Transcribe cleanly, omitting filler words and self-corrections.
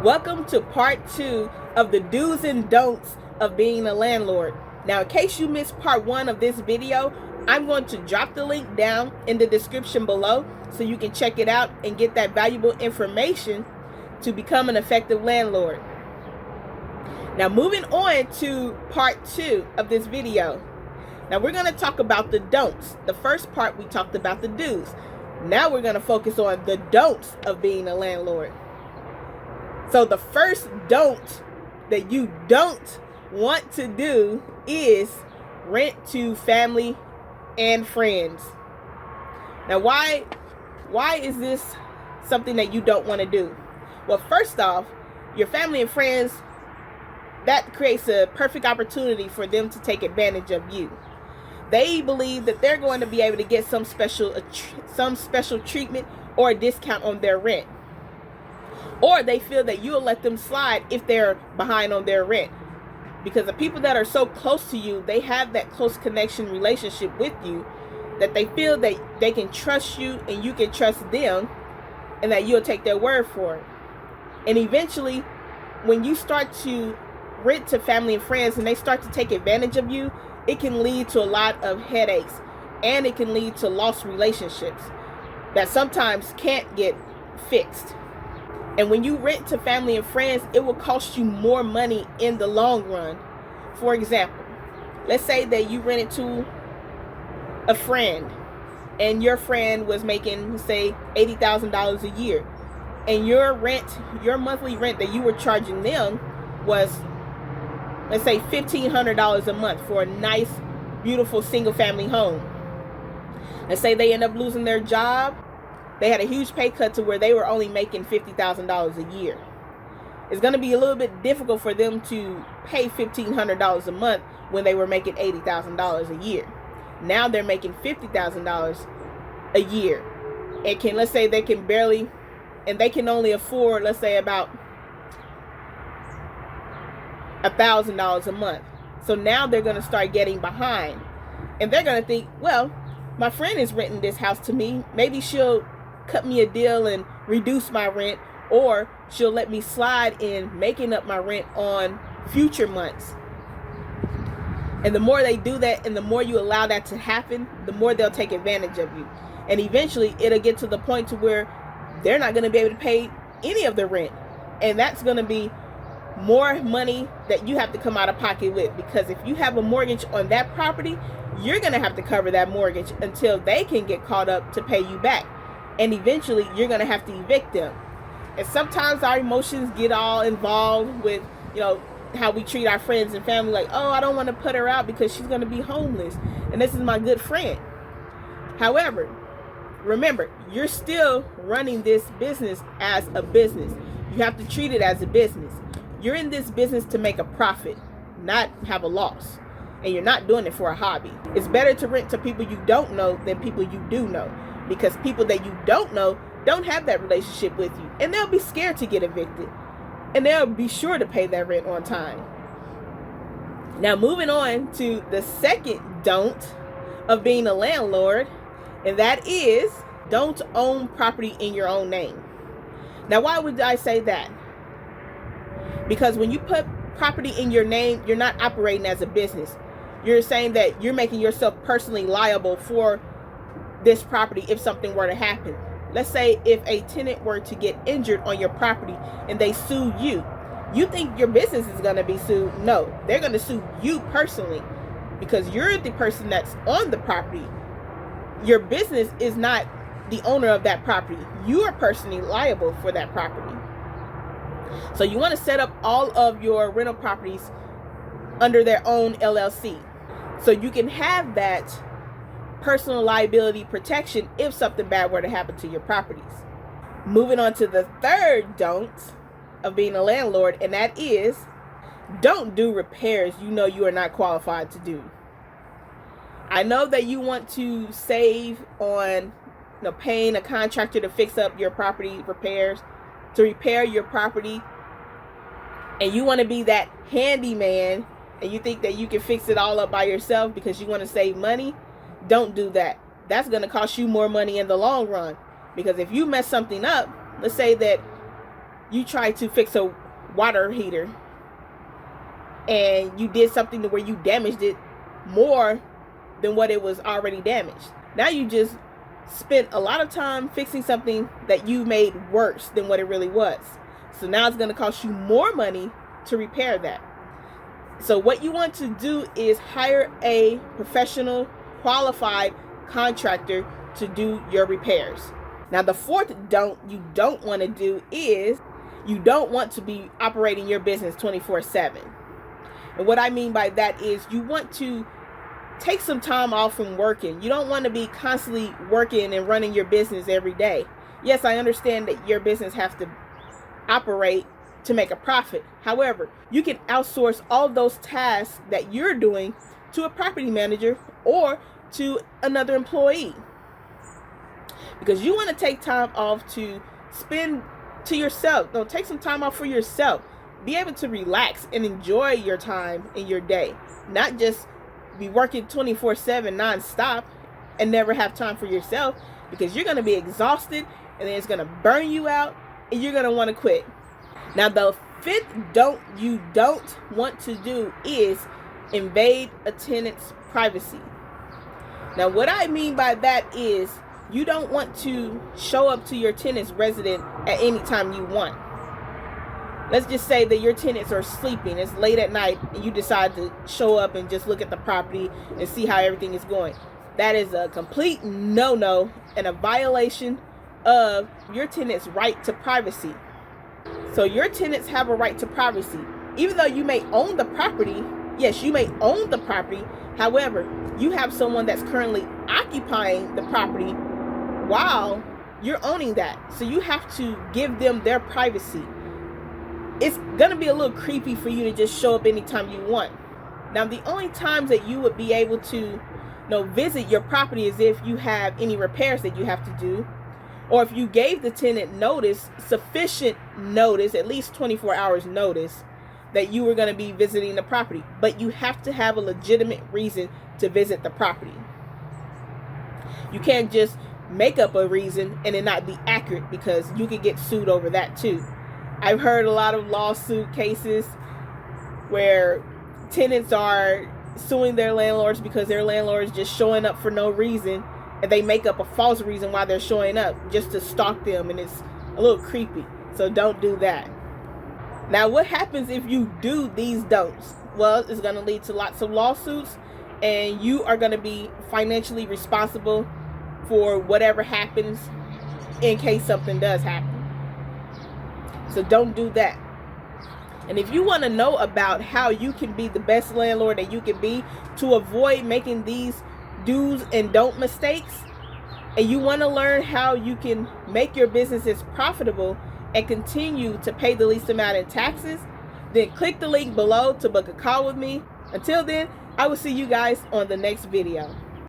Welcome to part 2 of the do's and don'ts of being a landlord. Now, in case you missed part 1 of this video, I'm going to drop the link down in the description below so you can check it out and get that valuable information to become an effective landlord. Now, moving on to part 2 of this video. Now, we're going to talk about the don'ts. The first part, we talked about the do's. Now we're going to focus on the don'ts of being a landlord. So the first don't that you don't want to do is rent to family and friends. Now, why is this something that you don't want to do? Well, first off, your family and friends, that creates a perfect opportunity for them to take advantage of you. They believe that they're going to be able to get some special treatment or a discount on their rent. Or they feel that you'll let them slide if they're behind on their rent. Because the people that are so close to you, they have that close connection relationship with you that they feel that they can trust you and you can trust them and that you'll take their word for it. And eventually, when you start to rent to family and friends and they start to take advantage of you, it can lead to a lot of headaches and it can lead to lost relationships that sometimes can't get fixed. And when you rent to family and friends, it will cost you more money in the long run. For example, let's say that you rented to a friend and your friend was making, say, $80,000 a year. And your monthly rent that you were charging them was, let's say, $1,500 a month for a nice, beautiful single family home. Let's say they end up losing their job. They had a huge pay cut to where they were only making $50,000 a year. It's going to be a little bit difficult for them to pay $1,500 a month when they were making $80,000 a year. Now they're making $50,000 a year. And let's say they can only afford, let's say, about $1,000 a month. So now they're going to start getting behind. And they're going to think, well, my friend is renting this house to me. Maybe she'll cut me a deal and reduce my rent, or she'll let me slide in making up my rent on future months. And the more they do that and the more you allow that to happen, the more they'll take advantage of you. And eventually it'll get to the point to where they're not going to be able to pay any of the rent. And that's going to be more money that you have to come out of pocket with, because if you have a mortgage on that property, you're going to have to cover that mortgage until they can get caught up to pay you back. And eventually you're going to have to evict them. And sometimes our emotions get all involved with, how we treat our friends and family. Like, oh, I don't want to put her out because she's going to be homeless. And this is my good friend. However, remember, you're still running this business as a business. You have to treat it as a business. You're in this business to make a profit, not have a loss. And you're not doing it for a hobby. It's better to rent to people you don't know than people you do know. Because people that you don't know don't have that relationship with you. And they'll be scared to get evicted. And they'll be sure to pay their rent on time. Now, moving on to the second don't of being a landlord. And that is, don't own property in your own name. Now, why would I say that? Because when you put property in your name, you're not operating as a business. You're saying that you're making yourself personally liable for this property if something were to happen. Let's say if a tenant were to get injured on your property and they sue you. You think your business is going to be sued? No, they're going to sue you personally because you're the person that's on the property. Your business is not the owner of that property. You are personally liable for that property. So you want to set up all of your rental properties under their own LLC. So you can have that personal liability protection if something bad were to happen to your properties. Moving on to the third don't of being a landlord, and that is, don't do repairs you are not qualified to do. I know that you want to save on paying a contractor to fix up your property repairs, to repair your property, and you want to be that handyman and you think that you can fix it all up by yourself because you want to save money. Don't do that. That's going to cost you more money in the long run. Because if you mess something up, let's say that you try to fix a water heater and you did something to where you damaged it more than what it was already damaged. Now you just spent a lot of time fixing something that you made worse than what it really was. So now it's going to cost you more money to repair that. So what you want to do is hire a professional, qualified contractor to do your repairs. Now the fourth you don't want to do is you don't want to be operating your business 24/7. And what I mean by that is you want to take some time off from working. You don't want to be constantly working and running your business every day. Yes, I understand that your business has to operate to make a profit. However, you can outsource all those tasks that you're doing to a property manager or to another employee. Because you want to take time off to spend to yourself. No, take some time off for yourself. Be able to relax and enjoy your time in your day. Not just be working 24/7 nonstop and never have time for yourself, because you're going to be exhausted and then it's going to burn you out and you're going to want to quit. Now the fifth you don't want to do is invade a tenant's privacy. Now what I mean by that is you don't want to show up to your tenant's residence at any time you want. Let's just say that your tenants are sleeping, it's late at night, and you decide to show up and just look at the property and see how everything is going. That is a complete no-no and a violation of your tenant's right to privacy. So your tenants have a right to privacy. Even though you may own the property, yes, you may own the property, however, you have someone that's currently occupying the property while you're owning that. So you have to give them their privacy. It's going to be a little creepy for you to just show up anytime you want. Now, the only times that you would be able to visit your property is if you have any repairs that you have to do, or if you gave the tenant notice, sufficient notice, at least 24 hours notice, that you were going to be visiting the property. But you have to have a legitimate reason to visit the property. You can't just make up a reason and it not be accurate, because you could get sued over that too. I've heard a lot of lawsuit cases where tenants are suing their landlords because their landlords just showing up for no reason, and they make up a false reason why they're showing up just to stalk them, and it's a little creepy. So don't do that. Now, what happens if you do these don'ts? Well, it's going to lead to lots of lawsuits, and you are going to be financially responsible for whatever happens in case something does happen. So don't do that. And if you want to know about how you can be the best landlord that you can be to avoid making these do's and don't mistakes, and you want to learn how you can make your businesses profitable and continue to pay the least amount in taxes, then click the link below to book a call with me. Until then, I will see you guys on the next video.